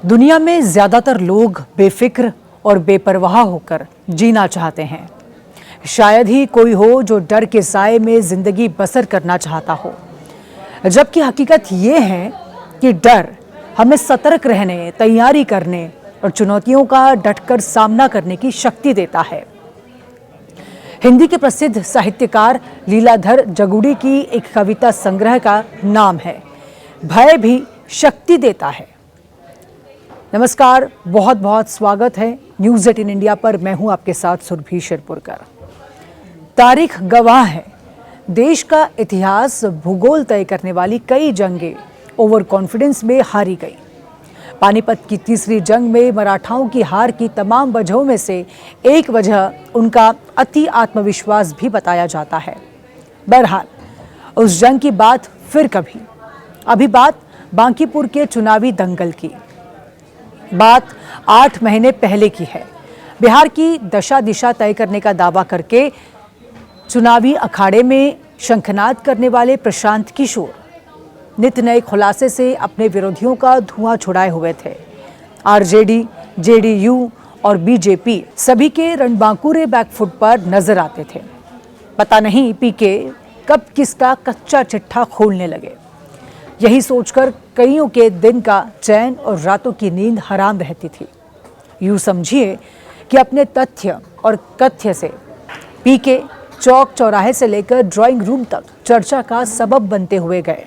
दुनिया में ज्यादातर लोग बेफिक्र और बेपरवाह होकर जीना चाहते हैं। शायद ही कोई हो जो डर के साए में जिंदगी बसर करना चाहता हो, जबकि हकीकत ये है कि डर हमें सतर्क रहने, तैयारी करने और चुनौतियों का डटकर सामना करने की शक्ति देता है। हिंदी के प्रसिद्ध साहित्यकार लीलाधर जगुड़ी की एक कविता संग्रह का नाम है भय भी शक्ति देता है। नमस्कार, बहुत बहुत स्वागत है न्यूज़ 18 इंडिया पर। मैं हूं आपके साथ सुरभि शिरपुरकर। तारीख गवाह है, देश का इतिहास भूगोल तय करने वाली कई जंगें ओवर कॉन्फिडेंस में हारी गई। पानीपत की तीसरी जंग में मराठाओं की हार की तमाम वजहों में से एक वजह उनका अति आत्मविश्वास भी बताया जाता है। बहरहाल उस जंग की बात फिर कभी। अभी बात बांकीपुर के चुनावी दंगल की। बात 8 महीने पहले की है। बिहार की दशा दिशा तय करने का दावा करके चुनावी अखाड़े में शंखनाद करने वाले प्रशांत किशोर नित नए खुलासे से अपने विरोधियों का धुआं छुड़ाए हुए थे। आरजेडी, जेडीयू और बीजेपी सभी के रणबांकुरे बैकफुट पर नजर आते थे। पता नहीं पीके कब किसका कच्चा चिट्ठा खोलने लगे। यही सोचकर कईयों के दिन का चैन और रातों की नींद हराम रहती थी। यूं समझिए कि अपने तथ्य और कथ्य से पीके चौक चौराहे से लेकर ड्राइंग रूम तक चर्चा का सबब बनते हुए गए।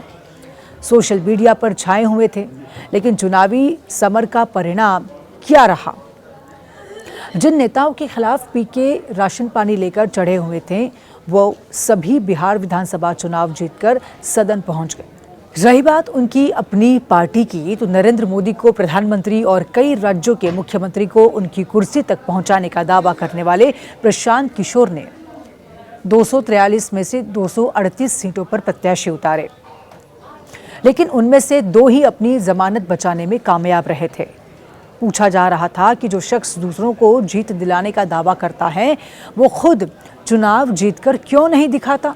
सोशल मीडिया पर छाए हुए थे, लेकिन चुनावी समर का परिणाम क्या रहा? जिन नेताओं के खिलाफ पीके राशन पानी लेकर चढ़े हुए थे, वो सभी बिहार विधानसभा चुनाव जीतकर सदन पहुंच गए। रही बात उनकी अपनी पार्टी की, तो नरेंद्र मोदी को प्रधानमंत्री और कई राज्यों के मुख्यमंत्री को उनकी कुर्सी तक पहुंचाने का दावा करने वाले प्रशांत किशोर ने 243 में से 238 सीटों पर प्रत्याशी उतारे, लेकिन उनमें से 2 ही अपनी जमानत बचाने में कामयाब रहे थे। पूछा जा रहा था कि जो शख्स दूसरों को जीत दिलाने का दावा करता है, वो खुद चुनाव जीतकर क्यों नहीं दिखाता?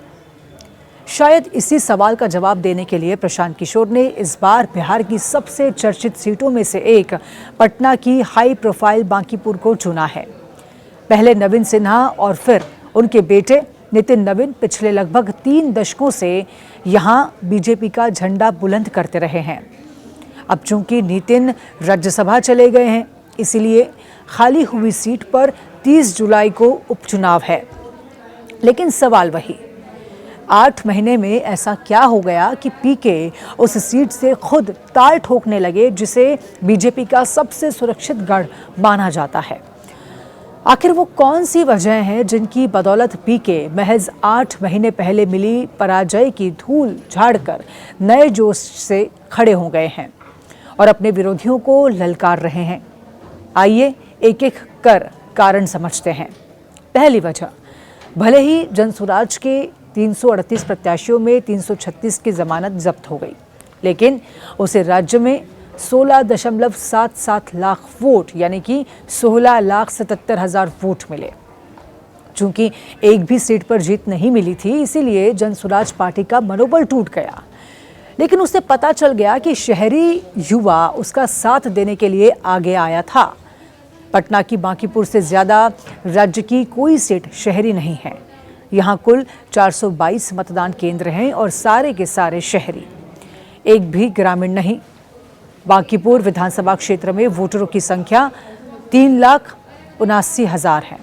शायद इसी सवाल का जवाब देने के लिए प्रशांत किशोर ने इस बार बिहार की सबसे चर्चित सीटों में से एक पटना की हाई प्रोफाइल बांकीपुर को चुना है। पहले नवीन सिन्हा और फिर उनके बेटे नितिन नवीन पिछले लगभग 3 दशकों से यहां बीजेपी का झंडा बुलंद करते रहे हैं। अब चूंकि नितिन राज्यसभा चले गए हैं, इसीलिए खाली हुई सीट पर 30 जुलाई को उपचुनाव है। लेकिन सवाल वही, 8 महीने में ऐसा क्या हो गया कि पीके उस सीट से खुद ताल ठोकने लगे, जिसे बीजेपी का सबसे सुरक्षित गढ़ माना जाता है? आखिर वो कौन सी वजह है जिनकी बदौलत पीके महज 8 महीने पहले मिली पराजय की धूल झाड़कर नए जोश से खड़े हो गए हैं और अपने विरोधियों को ललकार रहे हैं? आइए एक एक कर कारण समझते हैं। पहली वजह, भले ही जनसुराज के 338 प्रत्याशियों में 336 की जमानत जब्त हो गई, लेकिन उसे राज्य में 16.77 लाख वोट यानी कि 16,77,000 वोट मिले। चूंकि एक भी सीट पर जीत नहीं मिली थी, इसीलिए जनसुराज पार्टी का मनोबल टूट गया। लेकिन उसे पता चल गया कि शहरी युवा उसका साथ देने के लिए आगे आया था। पटना की बांकीपुर से ज्यादा राज्य की कोई सीट शहरी नहीं है। यहाँ कुल 422 मतदान केंद्र हैं और सारे के सारे शहरी, एक भी ग्रामीण नहीं। बांकीपुर विधानसभा क्षेत्र में वोटरों की संख्या 3,79,000 है।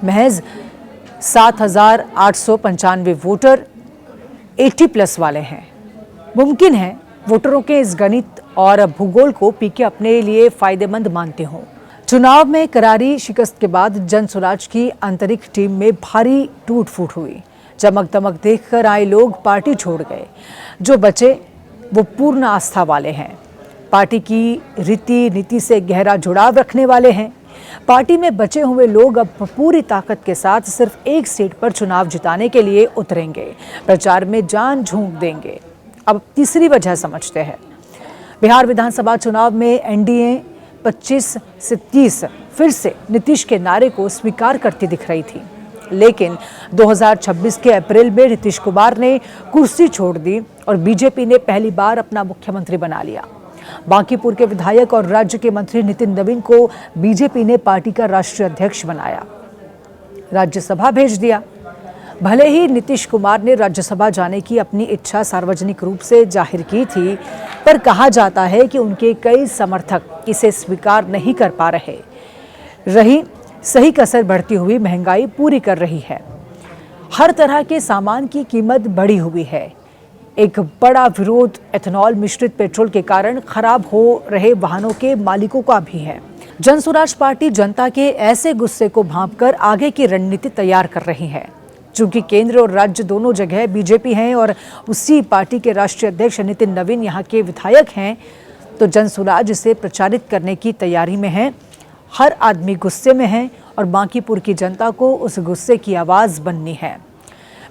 महज 7,895 वोटर 80+ वाले हैं। मुमकिन है वोटरों के इस गणित और भूगोल को पीके अपने लिए फायदेमंद मानते हों। चुनाव में करारी शिकस्त के बाद जनसुराज की आंतरिक टीम में भारी टूट फूट हुई। चमक दमक देखकर आए लोग पार्टी छोड़ गए। जो बचे वो पूर्ण आस्था वाले हैं, पार्टी की रीति नीति से गहरा जुड़ाव रखने वाले हैं। पार्टी में बचे हुए लोग अब पूरी ताकत के साथ सिर्फ एक सीट पर चुनाव जिताने के लिए उतरेंगे, प्रचार में जान झोंक देंगे। अब तीसरी वजह समझते हैं। बिहार विधानसभा चुनाव में एनडीए 25 से 30 फिर से नीतीश के नारे को स्वीकार करती दिख रही थी, लेकिन 2026 के अप्रैल में नीतीश कुमार ने कुर्सी छोड़ दी और बीजेपी ने पहली बार अपना मुख्यमंत्री बना लिया। बांकीपुर के विधायक और राज्य के मंत्री नितिन नवीन को बीजेपी ने पार्टी का राष्ट्रीय अध्यक्ष बनाया, राज्यसभा भेज दिया। भले ही नीतीश कुमार ने राज्यसभा जाने की अपनी इच्छा सार्वजनिक रूप से जाहिर की थी, पर कहा जाता है कि उनके कई समर्थक इसे स्वीकार नहीं कर पा रही सही कसर बढ़ती हुई महंगाई पूरी कर रही है। हर तरह के सामान की कीमत बढ़ी हुई है। एक बड़ा विरोध एथेनॉल मिश्रित पेट्रोल के कारण खराब हो रहे वाहनों के मालिकों का भी है। जनसुराज पार्टी जनता के ऐसे गुस्से को भांपकर आगे की रणनीति तैयार कर रही है। चूंकि केंद्र और राज्य दोनों जगह बीजेपी हैं और उसी पार्टी के राष्ट्रीय अध्यक्ष नितिन नवीन यहाँ के विधायक हैं, तो जनसुराज इसे प्रचारित करने की तैयारी में है। हर आदमी गुस्से में है और बांकीपुर की जनता को उस गुस्से की आवाज़ बननी है।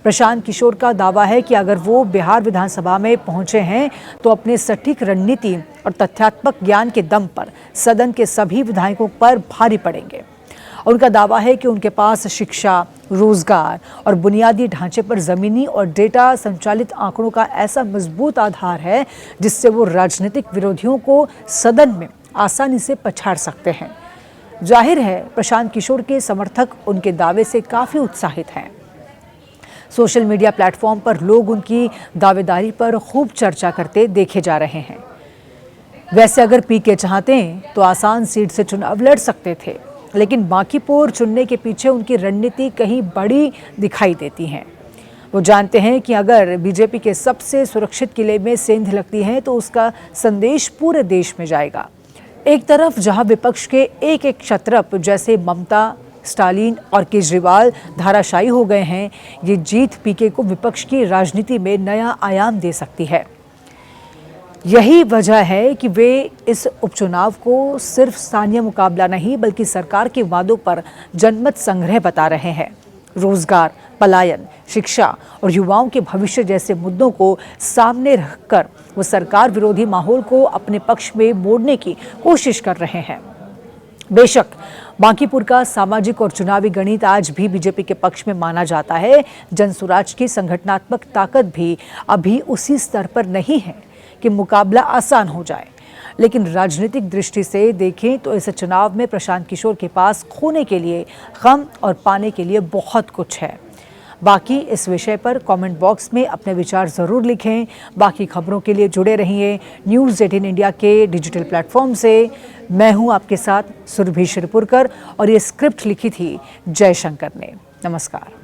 प्रशांत किशोर का दावा है कि अगर वो बिहार विधानसभा में पहुंचे हैं तो अपने सटीक रणनीति और तथ्यात्मक ज्ञान के दम पर सदन के सभी विधायकों पर भारी पड़ेंगे। उनका दावा है कि उनके पास शिक्षा, रोजगार और बुनियादी ढांचे पर जमीनी और डेटा संचालित आंकड़ों का ऐसा मजबूत आधार है जिससे वो राजनीतिक विरोधियों को सदन में आसानी से पछाड़ सकते हैं। जाहिर है प्रशांत किशोर के समर्थक उनके दावे से काफ़ी उत्साहित हैं। सोशल मीडिया प्लेटफॉर्म पर लोग उनकी दावेदारी पर खूब चर्चा करते देखे जा रहे हैं। वैसे अगर पीके चाहते तो आसान सीट से चुनाव लड़ सकते थे, लेकिन बांकीपुर चुनने के पीछे उनकी रणनीति कहीं बड़ी दिखाई देती है। वो जानते हैं कि अगर बीजेपी के सबसे सुरक्षित किले में सेंध लगती है तो उसका संदेश पूरे देश में जाएगा। एक तरफ जहां विपक्ष के एक एक क्षत्रप जैसे ममता, स्टालिन और केजरीवाल धाराशायी हो गए हैं, ये जीत पीके को विपक्ष की राजनीति में नया आयाम दे सकती है। यही वजह है कि वे इस उपचुनाव को सिर्फ स्थानीय मुकाबला नहीं बल्कि सरकार के वादों पर जनमत संग्रह बता रहे हैं। रोजगार, पलायन, शिक्षा और युवाओं के भविष्य जैसे मुद्दों को सामने रखकर वो सरकार विरोधी माहौल को अपने पक्ष में मोड़ने की कोशिश कर रहे हैं। बेशक बांकीपुर का सामाजिक और चुनावी गणित आज भी बीजेपी के पक्ष में माना जाता है। जनसुराज की संगठनात्मक ताकत भी अभी उसी स्तर पर नहीं है कि मुकाबला आसान हो जाए, लेकिन राजनीतिक दृष्टि से देखें तो इस चुनाव में प्रशांत किशोर के पास खोने के लिए कम और पाने के लिए बहुत कुछ है। बाकी इस विषय पर कमेंट बॉक्स में अपने विचार ज़रूर लिखें। बाकी खबरों के लिए जुड़े रहिए न्यूज़ 18 इंडिया के डिजिटल प्लेटफॉर्म से। मैं हूं आपके साथ सुरभि शिरपुरकर और ये स्क्रिप्ट लिखी थी जयशंकर ने। नमस्कार।